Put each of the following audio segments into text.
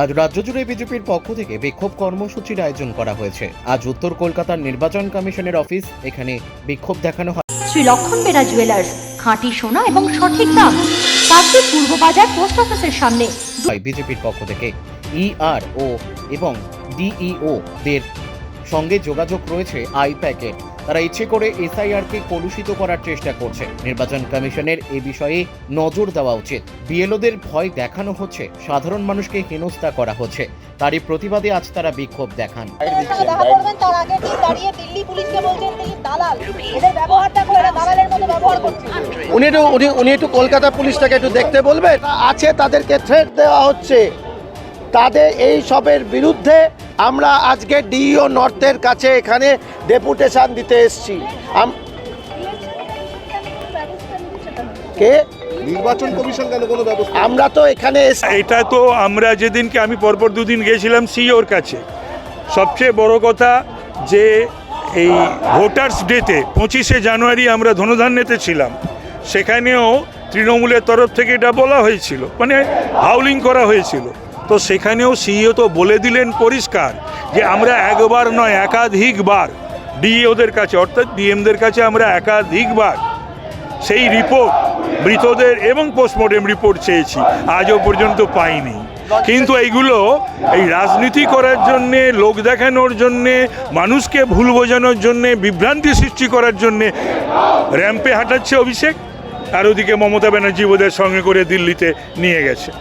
আজ রাজ্য জুড়ে বিজেপির পক্ষ থেকে বিক্ষোভ কর্মসূচির আয়োজন করা হয়েছে। আজ উত্তর কলকাতার নির্বাচন কমিশনের অফিস, এখানে বিক্ষোভ দেখানো হয়। শ্রী লক্ষণ বেরা জুয়েলার্স, খাঁটি সোনা এবং সঠিক দাম, কাকদ্বীপ পূর্ব বাজার পোস্ট অফিসের সামনে। বিজেপির পক্ষ থেকে ইআরও এবং ডিইও দের সঙ্গে যোগাযোগ রয়েছে আইপ্যাকের। তারা ইচ্ছে করে এসআইআরকে কলুষিত করার চেষ্টা করছে। নির্বাচন কমিশনের এ বিষয়ে নজর দেওয়া উচিত। বিএলওদের ভয় দেখানো হচ্ছে, সাধারণ মানুষকে হেনস্থা করা হচ্ছে। তারই প্রতিবাদে আজ তারা বিক্ষোভ দেখান। উনি একটু কলকাতা পুলিশটাকে একটু দেখতে বলবেন। আছে তাদেরকে থ্রেট দেওয়া হচ্ছে, তাদের এই সবের বিরুদ্ধে আমরা আজকে ডিইও নর্থের কাছে এখানে ডেপুটেশন দিতে এসেছি। কে নির্বাচন কমিশন কেন কোনো ব্যবস্থা? আমরা তো এখানে এটা তো আমরা যেদিনকে আমি পরপর দুদিন গিয়েছিলাম সিইওর কাছে, সবচেয়ে বড় কথা যে এই ভোটার্স ডেতে 25শে জানুয়ারি আমরা ধনধান্যতে ছিলাম, সেখানেও তৃণমূলের তরফ থেকে এটা বলা হয়েছিল, মানে হাউলিং করা হয়েছিল। তো সেখানেও সিইও তো বলে দিলেন পরিষ্কার যে আমরা একবার নয় একাধিকবার ডিইওদের কাছে অর্থাৎ ডিএমদের কাছে আমরা একাধিকবার সেই রিপোর্ট, মৃতদের এবং পোস্টমর্টেম রিপোর্ট চেয়েছি, আজও পর্যন্ত পাইনি। কিন্তু এইগুলো এই রাজনীতি করার জন্যে, লোক দেখানোর জন্যে, মানুষকে ভুল বোঝানোর জন্যে, বিভ্রান্তি সৃষ্টি করার জন্যে র্যাম্পে হাঁটাচ্ছে অভিষেক, আর ওদিকে মমতা ব্যানার্জি ওদের সঙ্গে করে দিল্লিতে নিয়ে গেছে।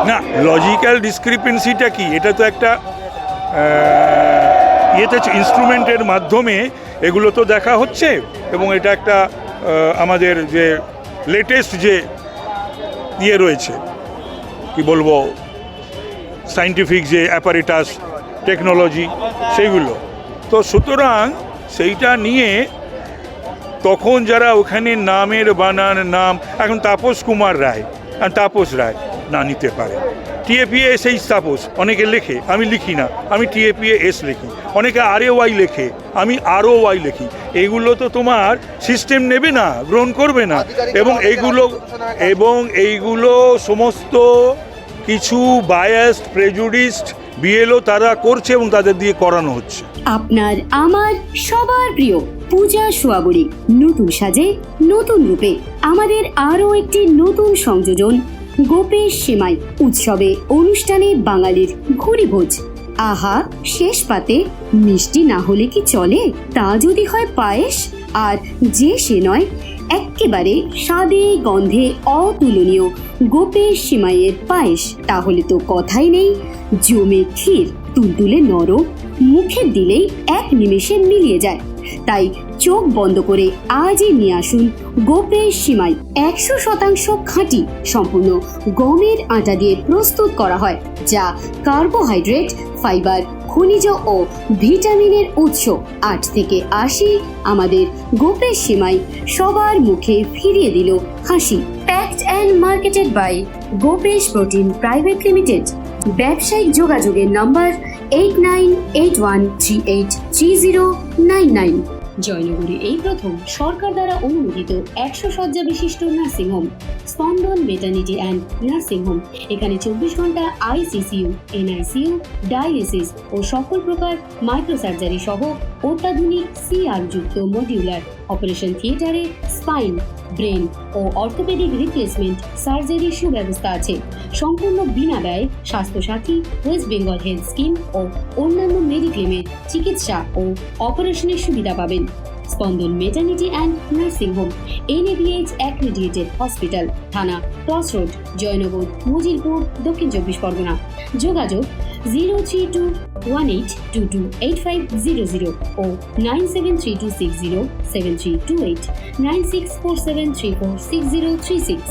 না, লজিক্যাল ডিসক্রিপেন্সিটা কি? এটা তো একটা ইয়েতে ইনস্ট্রুমেন্টের মাধ্যমে এগুলো তো দেখা হচ্ছে, এবং এটা একটা আমাদের যে লেটেস্ট যে ইয়ে রয়েছে, কি বলবো, সায়েন্টিফিক যে অ্যাপারেটাস টেকনোলজি, সেইগুলো তো। সুতরাং সেইটা নিয়ে তখন যারা ওখানে নামের বানান নাম, এখন তাপস কুমার রায় আর তাপস রায় না নিতে পারে, টিএপিএ সেই তাপস অনেকে লেখে, আমি লিখি না, আমি টিএপিএ এস লিখি, অনেকে RAY লেখে, আমি ROY লিখি। এগুলো তো তোমার সিস্টেম নেবে না, গ্রহণ করবে না, এবং এইগুলো সমস্ত কিছু বায়াসড, প্রেজুডিসড বিএলও তারা করছে এবং তাদের দিয়ে করানো হচ্ছে। আপনার আমার সবার প্রিয় পূজা সোয়াবুরি নতুন সাজে নতুন রূপে আমাদের আরও একটি নতুন সংযোজন, গোপেশ সেমাই উৎসবে অনুষ্ঠানে বাঙালির ভুরিভোজ। আহা, শেষ পাতে মিষ্টি না হলে কি চলে? তা যদি হয় পায়েস, আর যে সে নয় এক্কেবারে স্বাদে গন্ধে অতুলনীয় গোপেশ সেমাইয়ের পায়েস, তাহলে তো কথাই নেই। জমে ক্ষীর, তুলতুলে নরম, মুখে দিলেই এক নিমেষে মিলিয়ে যায়। তাই চোখ বন্ধ করে আজই নিয়ে আসুন গোপেশ সেমাই। 100% খাঁটি, সম্পূর্ণ গমের আটা দিয়ে প্রস্তুত করা হয়, যা কার্বোহাইড্রেট, ফাইবার, খনিজ ও ভিটামিনের উৎস। 8 থেকে 80 আমাদের গোপেশ সেমাই সবার মুখে ফিরিয়ে দিল হাসি। Packed and marketed by Gopesh protein private limited. ব্যবসায়িক যোগাযোগের নম্বর 8981383099। জয়নগরে এই প্রথম সরকার দ্বারা অনুমোদিত 100 শয্যা বিশিষ্ট নার্সিংহোম স্পন্দন মেটার্নিটি অ্যান্ড নার্সিংহোম। এখানে 24 ঘন্টা ICCU, NICU, ডায়ালিসিস ও সকল প্রকার মাইক্রোসার্জারি সহ অত্যাধুনিক CR যুক্ত মডিউলার অপারেশন থিয়েটারে স্পাইন, ব্রেন ও অর্থোপেডিক রিপ্লেসমেন্ট সার্জারির সুব্যবস্থা আছে। সম্পূর্ণ বিনা ব্যয় Swasthya Sathi, West Bengal health scheme ও অন্যান্য মেডিক্লেমের চিকিৎসা ও অপারেশনের সুবিধা পাবেন। Spandan maternity and nursing home, NABH accredited hospital, থানা ক্রসরোড, জয়নগর, মজিলপুর, দক্ষিণ 24 পরগনা। যোগাযোগ 03218228500 ও 9732607328, 9647346036।